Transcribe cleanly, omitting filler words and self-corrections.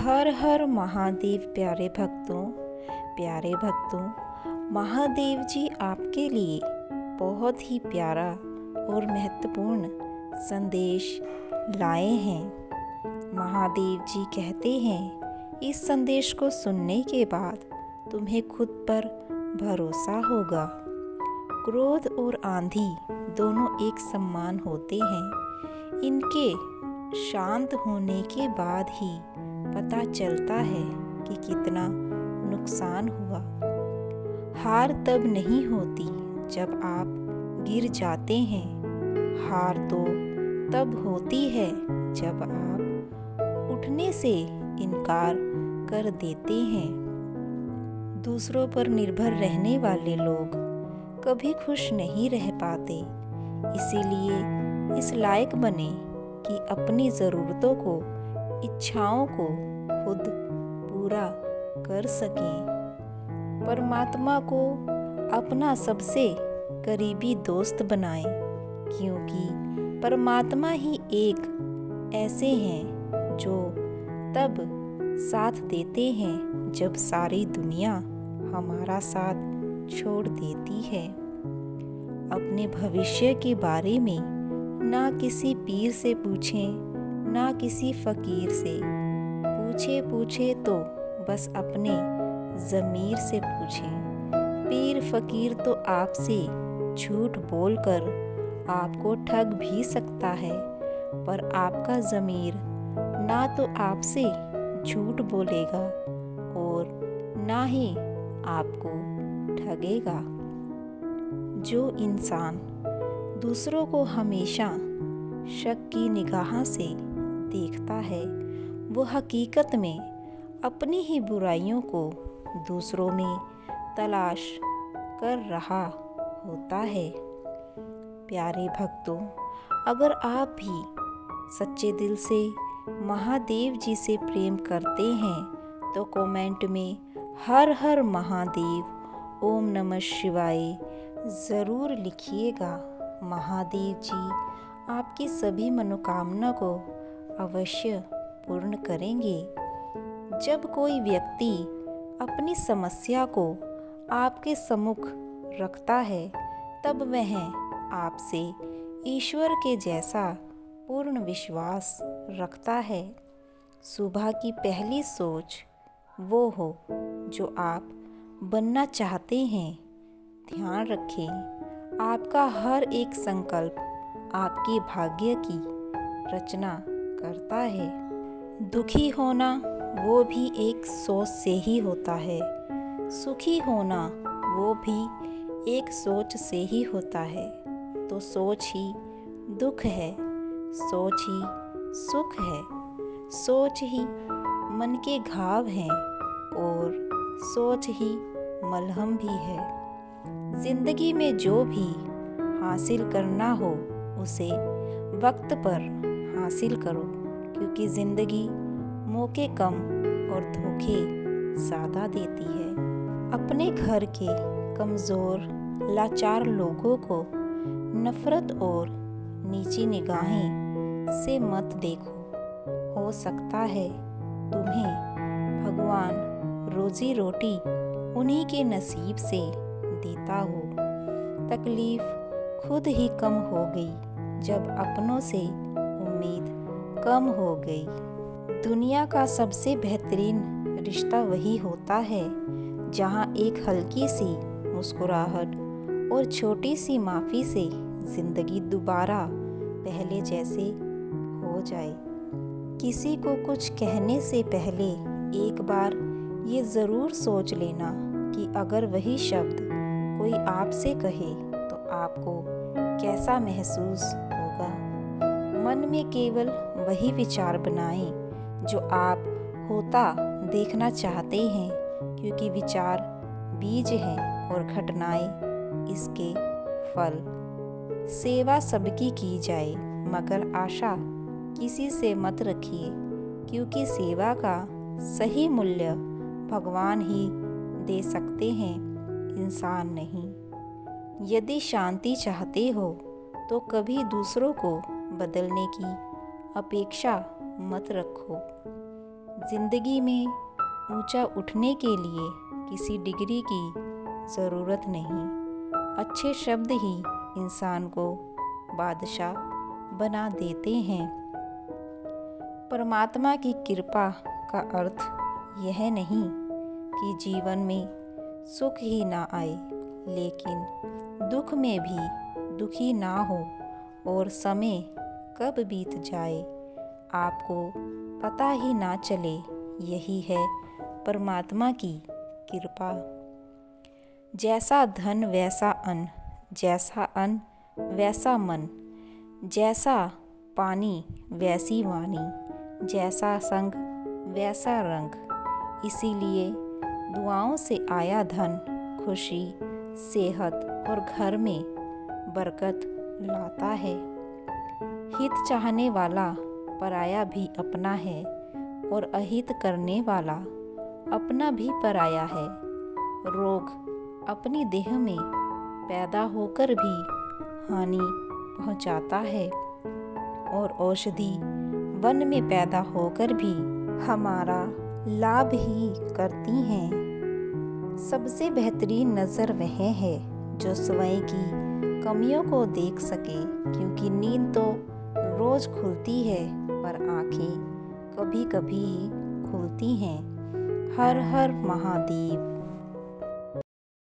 हर हर महादेव। प्यारे भक्तों, महादेव जी आपके लिए बहुत ही प्यारा और महत्वपूर्ण संदेश लाए हैं। महादेव जी कहते हैं, इस संदेश को सुनने के बाद तुम्हें खुद पर भरोसा होगा। क्रोध और आंधी दोनों एक समान होते हैं। इनके शांत होने के बाद ही पता चलता है कि कितना नुकसान हुआ। हार तब नहीं होती जब आप गिर जाते हैं। हार तो तब होती है जब आप उठने से इनकार कर देते हैं। दूसरों पर निर्भर रहने वाले लोग कभी खुश नहीं रह पाते। इसीलिए इस लायक बने कि अपनी ज़रूरतों को, इच्छाओं को खुद पूरा कर सकें। परमात्मा को अपना सबसे करीबी दोस्त बनाएं, क्योंकि परमात्मा ही एक ऐसे हैं जो तब साथ देते हैं जब सारी दुनिया हमारा साथ छोड़ देती है। अपने भविष्य के बारे में ना किसी पीर से पूछें, ना किसी फकीर से। पूछे तो बस अपने ज़मीर से पूछें। पीर फकीर तो आपसे झूठ बोलकर आपको ठग भी सकता है, पर आपका ज़मीर ना तो आपसे झूठ बोलेगा और ना ही आपको ठगेगा। जो इंसान दूसरों को हमेशा शक की निगाह से देखता है, वो हकीकत में अपनी ही बुराइयों को दूसरों में तलाश कर रहा होता है। प्यारे भक्तों, अगर आप भी सच्चे दिल से महादेव जी से प्रेम करते हैं तो कमेंट में हर हर महादेव, ओम नमः शिवाय ज़रूर लिखिएगा। महादेव जी आपकी सभी मनोकामना को अवश्य पूर्ण करेंगे। जब कोई व्यक्ति अपनी समस्या को आपके सम्मुख रखता है, तब वह आपसे ईश्वर के जैसा पूर्ण विश्वास रखता है। सुबह की पहली सोच वो हो जो आप बनना चाहते हैं। ध्यान रखें, आपका हर एक संकल्प आपके भाग्य की रचना करता है। दुखी होना वो भी एक सोच से ही होता है। सुखी होना वो भी एक सोच से ही होता है। तो सोच ही दुख है, सोच ही सुख है, सोच ही मन के घाव हैं और सोच ही मलहम भी है। जिंदगी में जो भी हासिल करना हो उसे वक्त पर हासिल करो, क्योंकि ज़िंदगी मौके कम और धोखे ज़्यादा देती है। अपने घर के कमज़ोर लाचार लोगों को नफ़रत और नीची निगाहें से मत देखो। हो सकता है तुम्हें भगवान रोज़ी रोटी उन्हीं के नसीब से देता हो। तकलीफ़ खुद ही कम हो गई जब अपनों से उम्मीद कम हो गई। दुनिया का सबसे बेहतरीन रिश्ता वही होता है जहाँ एक हल्की सी मुस्कुराहट और छोटी सी माफ़ी से ज़िंदगी दोबारा पहले जैसे हो जाए। किसी को कुछ कहने से पहले एक बार ये ज़रूर सोच लेना कि अगर वही शब्द कोई आपसे कहे तो आपको कैसा महसूस होगा। मन में केवल वही विचार बनाएं जो आप होता देखना चाहते हैं, क्योंकि विचार बीज हैं और घटनाएं इसके फल। सेवा सबकी की जाए, मगर आशा किसी से मत रखिए, क्योंकि सेवा का सही मूल्य भगवान ही दे सकते हैं, इंसान नहीं। यदि शांति चाहते हो तो कभी दूसरों को बदलने की अपेक्षा मत रखो। जिंदगी में ऊंचा उठने के लिए किसी डिग्री की ज़रूरत नहीं, अच्छे शब्द ही इंसान को बादशाह बना देते हैं। परमात्मा की कृपा का अर्थ यह नहीं कि जीवन में सुख ही ना आए, लेकिन दुख में भी दुखी ना हो और समय कब बीत जाए आपको पता ही ना चले। यही है परमात्मा की कृपा। जैसा धन वैसा अन्न, जैसा अन्न वैसा मन, जैसा पानी वैसी वाणी, जैसा संग वैसा रंग। इसीलिए दुआओं से आया धन खुशी, सेहत और घर में बरकत लाता है। हित चाहने वाला पराया भी अपना है और अहित करने वाला अपना भी पराया है। रोग अपनी देह में पैदा होकर भी हानि पहुंचाता है और औषधि वन में पैदा होकर भी हमारा लाभ ही करती हैं। सबसे बेहतरीन नज़र वह है जो स्वयं की कमियों को देख सके, क्योंकि नींद तो रोज़ खुलती है पर आँखें कभी कभी ही खुलती हैं। हर हर महादेव।